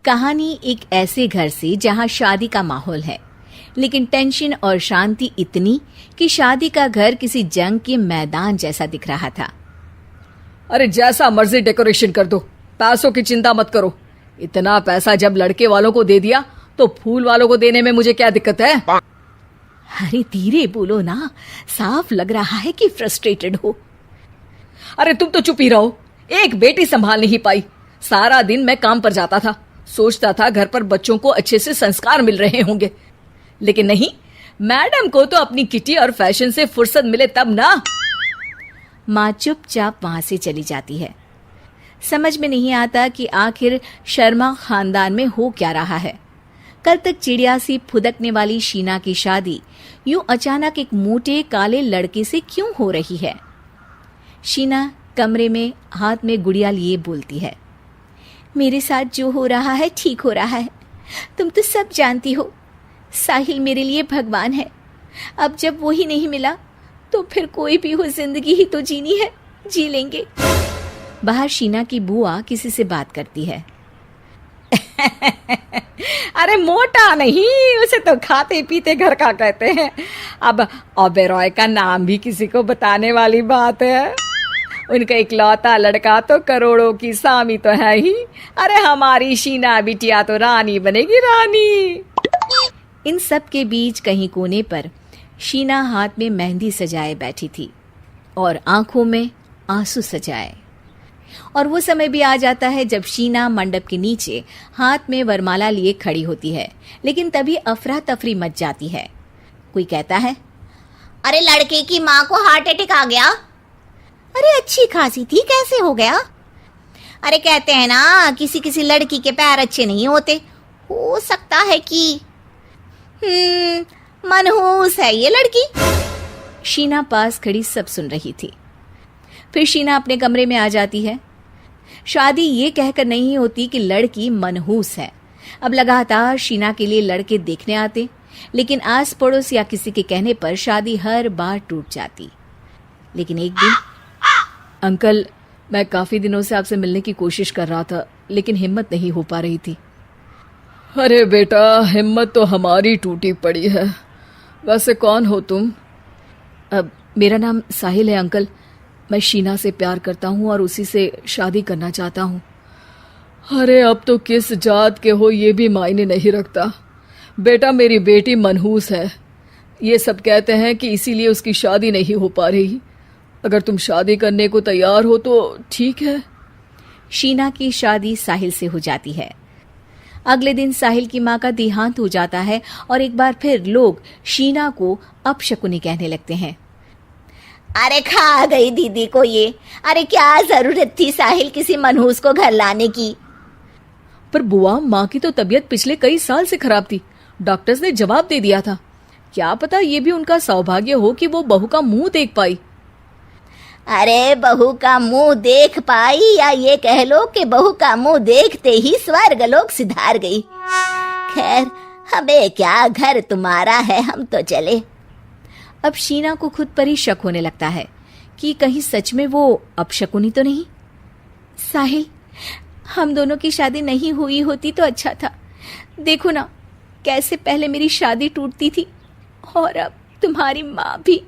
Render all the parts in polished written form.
कहानी एक ऐसे घर से जहां शादी का माहौल है, लेकिन टेंशन और शांति इतनी कि शादी का घर किसी जंग के मैदान जैसा दिख रहा था। अरे जैसा मर्जी डेकोरेशन कर दो, पैसों की चिंता मत करो। इतना पैसा जब लड़के वालों को दे दिया तो फूल वालों को देने में मुझे क्या दिक्कत है? अरे धीरे बोलो ना, साफ लग रहा है कि फ्रस्ट्रेटेड हो। अरे तुम तो चुप ही रहो। एक बेटी संभाल नहीं पाई। सारा दिन मैं काम पर जाता था, सोचता था घर पर बच्चों को अच्छे से संस्कार मिल रहे होंगे, लेकिन नहीं, मैडम को तो अपनी किटी और फैशन से फुर्सत मिले तब ना। माँ चुपचाप वहां से चली जाती है। समझ में नहीं आता कि आखिर शर्मा खानदान में हो क्या रहा है। कल तक चिड़िया सी फुदकने वाली शीना की शादी यूं अचानक एक मोटे काले लड़के से क्यों हो रही है? शीना कमरे में हाथ में गुड़िया लिए बोलती है, मेरे साथ जो हो रहा है ठीक हो रहा है। तुम तो सब जानती हो, साहिल मेरे लिए भगवान है। अब जब वो ही नहीं मिला तो फिर कोई भी हो, जिंदगी ही तो जीनी है, जी लेंगे। बाहर शीना की बुआ किसी से बात करती है। अरे मोटा नहीं, उसे तो खाते पीते घर का कहते हैं। अब ओबेरॉय का नाम भी किसी को बताने वाली बात है। उनका इकलौता लड़का तो करोड़ों की सामी तो है ही। अरे हमारी शीना बिटिया तो रानी बनेगी, रानी। इन सब के बीच कहीं कोने पर शीना हाथ में मेहंदी सजाए बैठी थी और आंखों में आंसू सजाए। और वो समय भी आ जाता है जब शीना मंडप के नीचे हाथ में वरमाला लिए खड़ी होती है, लेकिन तभी अफरा तफरी मच जाती है। कोई कहता है, अरे लड़के की माँ को हार्ट अटैक आ गया। अरे अच्छी खासी थी, कैसे हो गया? अरे कहते हैं ना, किसी किसी लड़की के पैर अच्छे नहीं होते, हो सकता है कि मनहूस है ये लड़की। शीना पास खड़ी सब सुन रही थी। फिर शीना अपने कमरे में आ जाती है। शादी ये कहकर नहीं होती कि लड़की मनहूस है। अब लगातार शीना के लिए लड़के देखने आते, लेकिन आस पड़ोस या किसी के कहने पर शादी हर बार टूट जाती। लेकिन एक दिन, अंकल, मैं काफी दिनों से आपसे मिलने की कोशिश कर रहा था, लेकिन हिम्मत नहीं हो पा रही थी। अरे बेटा, हिम्मत तो हमारी टूटी पड़ी है। वैसे कौन हो तुम? अब मेरा नाम साहिल है अंकल। मैं शीना से प्यार करता हूँ और उसी से शादी करना चाहता हूँ। अरे अब तो किस जात के हो ये भी मायने नहीं रखता। बेटा, मेरी बेटी मनहूस है। ये सब कहते हैं कि इसीलिए उसकी शादी नहीं हो पा रही। अगर तुम शादी करने को तैयार हो तो ठीक है। शीना की शादी साहिल से हो जाती है। अगले दिन साहिल की माँ का देहांत हो जाता है और एक बार फिर लोग शीना को अपशकुनी कहने लगते हैं। अरे खा गई दीदी को ये। अरे क्या जरूरत थी साहिल किसी मनहूस को घर लाने की? पर बुआ, माँ की तो तबीयत पिछले कई साल से खराब थी। डॉक्टर्स ने जवाब दे दिया था। क्या पता ये भी उनका सौभाग्य हो कि वो बहू का मुंह देख पाई। अरे बहू का मुंह देख पाई, या ये कह लो कि बहू का मुंह देखते ही स्वर्ग लोक सिधार गई। खैर, हमें क्या, घर तुम्हारा है, हम तो चले। अब शीना को खुद पर ही शक होने लगता है कि कहीं सच में वो अपशकुनी तो नहीं। साहिल, हम दोनों की शादी नहीं हुई होती तो अच्छा था। देखो ना, कैसे पहले मेरी शादी टूटती थी और अब तुम्हारी माँ भी।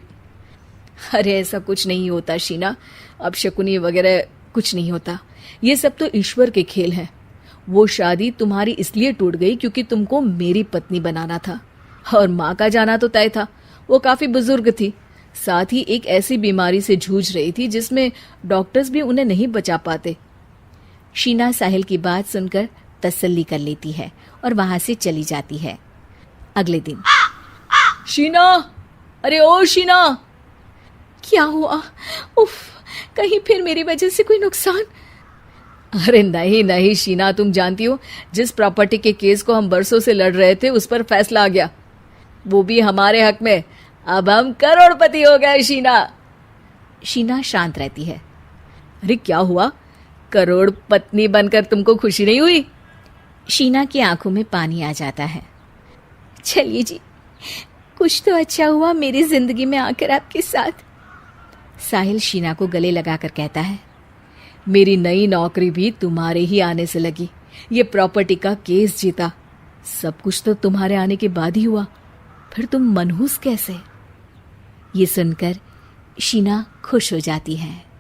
अरे ऐसा कुछ नहीं होता शीना, अपशकुनी वगैरह कुछ नहीं होता। ये सब तो ईश्वर के खेल हैं। वो शादी तुम्हारी इसलिए टूट गई क्योंकि तुमको मेरी पत्नी बनाना था, और माँ का जाना तो तय था। वो काफी बुजुर्ग थी, साथ ही एक ऐसी बीमारी से जूझ रही थी जिसमें डॉक्टर्स भी उन्हें नहीं बचा पाते। शीना साहिल की बात सुनकर तसल्ली कर लेती है और वहां से चली जाती है। अगले दिन, शीना, अरे ओ शीना। क्या हुआ? उफ, कहीं फिर मेरी वजह से कोई नुकसान? अरे नहीं नहीं शीना, तुम जानती हो, जिस प्रॉपर्टी के केस को हम बरसों से लड़ रहे थे उस पर फैसला आ गया, वो भी हमारे हक में। अब हम करोड़पति हो गए शीना। शीना शांत रहती है। अरे क्या हुआ? करोड़ पत्नी बनकर तुमको खुशी नहीं हुई? शीना की आंखों में पानी आ जाता है। चलिए जी, कुछ तो अच्छा हुआ मेरी जिंदगी में आकर आपके साथ। साहिल शीना को गले लगाकर कहता है, मेरी नई नौकरी भी तुम्हारे ही आने से लगी। ये प्रॉपर्टी का केस जीता। सब कुछ तो तुम्हारे आने के बाद ही हुआ, फिर तुम मनहूस कैसे? ये सुनकर शीना खुश हो जाती है।